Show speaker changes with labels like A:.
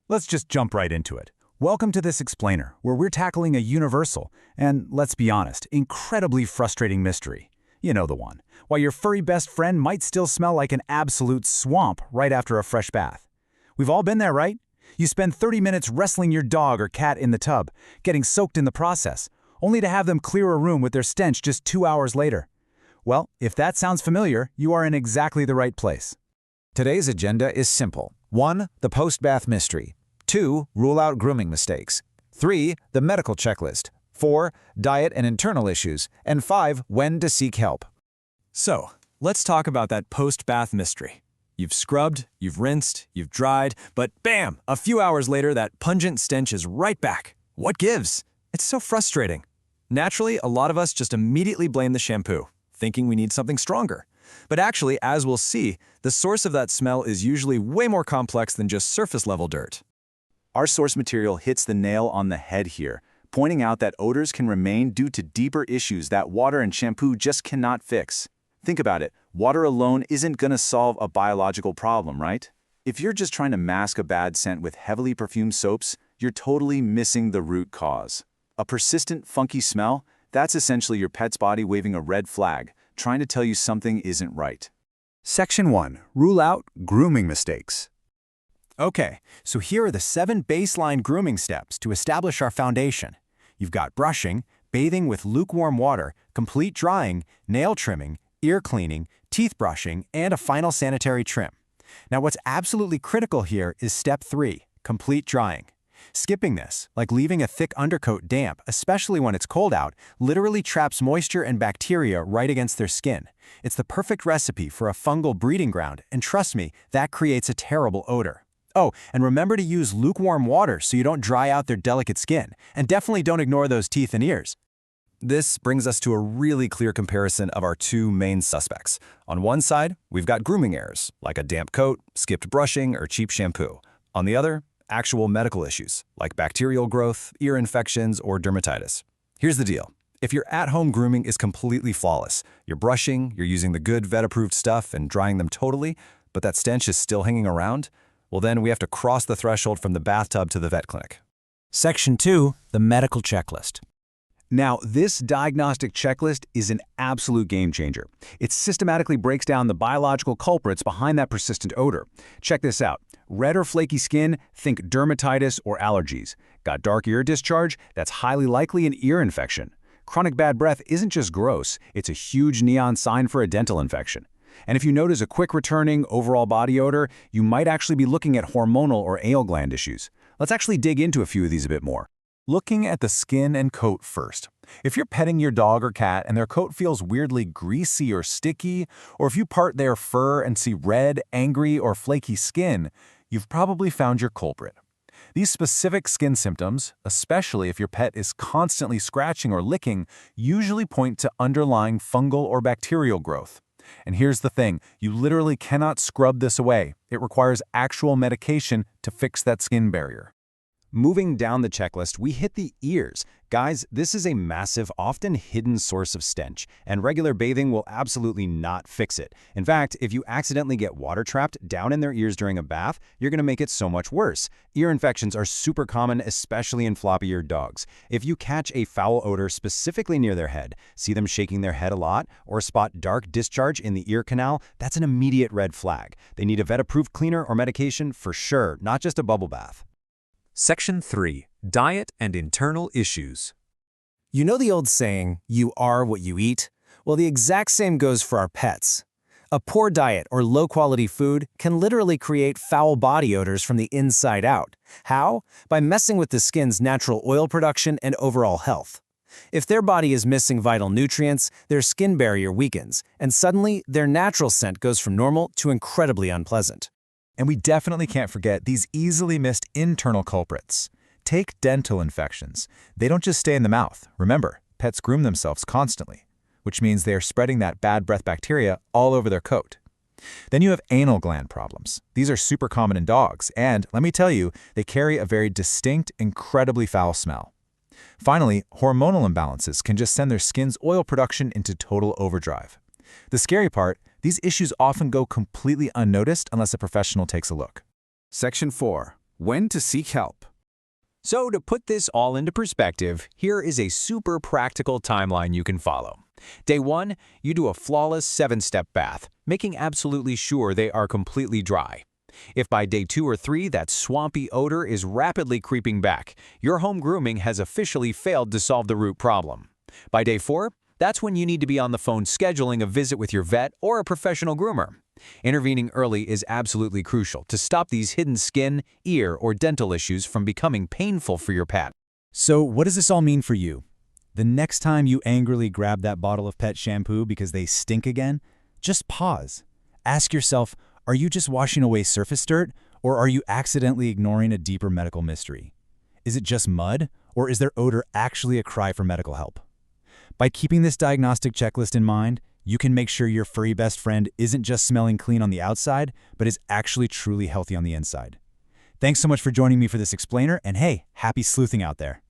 A: Let's just jump right into it. Welcome to this explainer, where we're tackling a universal, and let's be honest, incredibly frustrating mystery. You know the one. Why your furry best friend might still smell like an absolute swamp right after a fresh bath. We've all been there, right? You spend 30 minutes wrestling your dog or cat in the tub, getting soaked in the process, only to have them clear a room with their stench just 2 hours later. Well, if that sounds familiar, you are in exactly the right place.
B: Today's agenda is simple. 1. The post-bath mystery. 2. Rule out grooming mistakes. 3. The medical checklist. 4. Diet and internal issues. And 5. When to seek help.
C: So, let's talk about that post-bath mystery. You've scrubbed, you've rinsed, you've dried, but bam! A few hours later, that pungent stench is right back. What gives? It's so frustrating. Naturally, a lot of us just immediately blame the shampoo, thinking we need something stronger. But actually, as we'll see, the source of that smell is usually way more complex than just surface-level dirt.
A: Our source material hits the nail on the head here, pointing out that odors can remain due to deeper issues that water and shampoo just cannot fix. Think about it, water alone isn't gonna solve a biological problem, right? If you're just trying to mask a bad scent with heavily perfumed soaps, you're totally missing the root cause. A persistent, funky smell, that's essentially your pet's body waving a red flag, trying to tell you something isn't right. Section 1. Rule out grooming mistakes.
C: Okay, so here are the 7 baseline grooming steps to establish our foundation. You've got brushing, bathing with lukewarm water, complete drying, nail trimming, ear cleaning, teeth brushing, and a final sanitary trim. Now what's absolutely critical here is step 3, complete drying. Skipping this, like leaving a thick undercoat damp, especially when it's cold out, literally traps moisture and bacteria right against their skin. It's the perfect recipe for a fungal breeding ground, and trust me, that creates a terrible odor. Oh, and remember to use lukewarm water so you don't dry out their delicate skin, and definitely don't ignore those teeth and ears. This brings us to a really clear comparison of our 2 main suspects. On one side, we've got grooming errors, like a damp coat, skipped brushing, or cheap shampoo. On the other, actual medical issues, like bacterial growth, ear infections, or dermatitis. Here's the deal. If your at-home grooming is completely flawless, you're brushing, you're using the good vet-approved stuff and drying them totally, but that stench is still hanging around, well then we have to cross the threshold from the bathtub to the vet clinic.
A: Section 2. The medical checklist. Now, this diagnostic checklist is an absolute game changer. It systematically breaks down the biological culprits behind that persistent odor. Check this out. Red or flaky skin, think dermatitis or allergies. Got dark ear discharge? That's highly likely an ear infection. Chronic bad breath isn't just gross, it's a huge neon sign for a dental infection. And if you notice a quick returning overall body odor, you might actually be looking at hormonal or anal gland issues. Let's actually dig into a few of these a bit more. Looking at the skin and coat first. If you're petting your dog or cat and their coat feels weirdly greasy or sticky, or if you part their fur and see red, angry, or flaky skin, you've probably found your culprit. These specific skin symptoms, especially if your pet is constantly scratching or licking, usually point to underlying fungal or bacterial growth. And here's the thing, you literally cannot scrub this away. It requires actual medication to fix that skin barrier. Moving down the checklist, we hit the ears. Guys, this is a massive, often hidden source of stench, and regular bathing will absolutely not fix it. In fact, if you accidentally get water trapped down in their ears during a bath, you're going to make it so much worse. Ear infections are super common, especially in floppy-eared dogs. If you catch a foul odor specifically near their head, see them shaking their head a lot, or spot dark discharge in the ear canal, that's an immediate red flag. They need a vet-approved cleaner or medication for sure, not just a bubble bath.
D: Section 3. Diet and Internal Issues.
C: You know the old saying, you are what you eat? Well, the exact same goes for our pets. A poor diet or low-quality food can literally create foul body odors from the inside out. How? By messing with the skin's natural oil production and overall health. If their body is missing vital nutrients, their skin barrier weakens, and suddenly their natural scent goes from normal to incredibly unpleasant.
A: And we definitely can't forget these easily missed internal culprits. Take dental infections. They don't just stay in the mouth. Remember, pets groom themselves constantly, which means they are spreading that bad breath bacteria all over their coat. Then you have anal gland problems. These are super common in dogs, and let me tell you, they carry a very distinct, incredibly foul smell. Finally, hormonal imbalances can just send their skin's oil production into total overdrive. The scary part, these issues often go completely unnoticed unless a professional takes a look. Section 4. when to seek help.
D: So to put this all into perspective, here is a super practical timeline you can follow. Day 1, you do a flawless 7-step bath, making absolutely sure they are completely dry. If by day 2 or 3 that swampy odor is rapidly creeping back, your home grooming has officially failed to solve the root problem. By day 4, that's when you need to be on the phone scheduling a visit with your vet or a professional groomer. Intervening early is absolutely crucial to stop these hidden skin, ear, or dental issues from becoming painful for your pet.
C: So what does this all mean for you? The next time you angrily grab that bottle of pet shampoo because they stink again, just pause. Ask yourself, are you just washing away surface dirt, or are you accidentally ignoring a deeper medical mystery? Is it just mud, or is their odor actually a cry for medical help? By keeping this diagnostic checklist in mind, you can make sure your furry best friend isn't just smelling clean on the outside, but is actually truly healthy on the inside. Thanks so much for joining me for this explainer, and hey, happy sleuthing out there.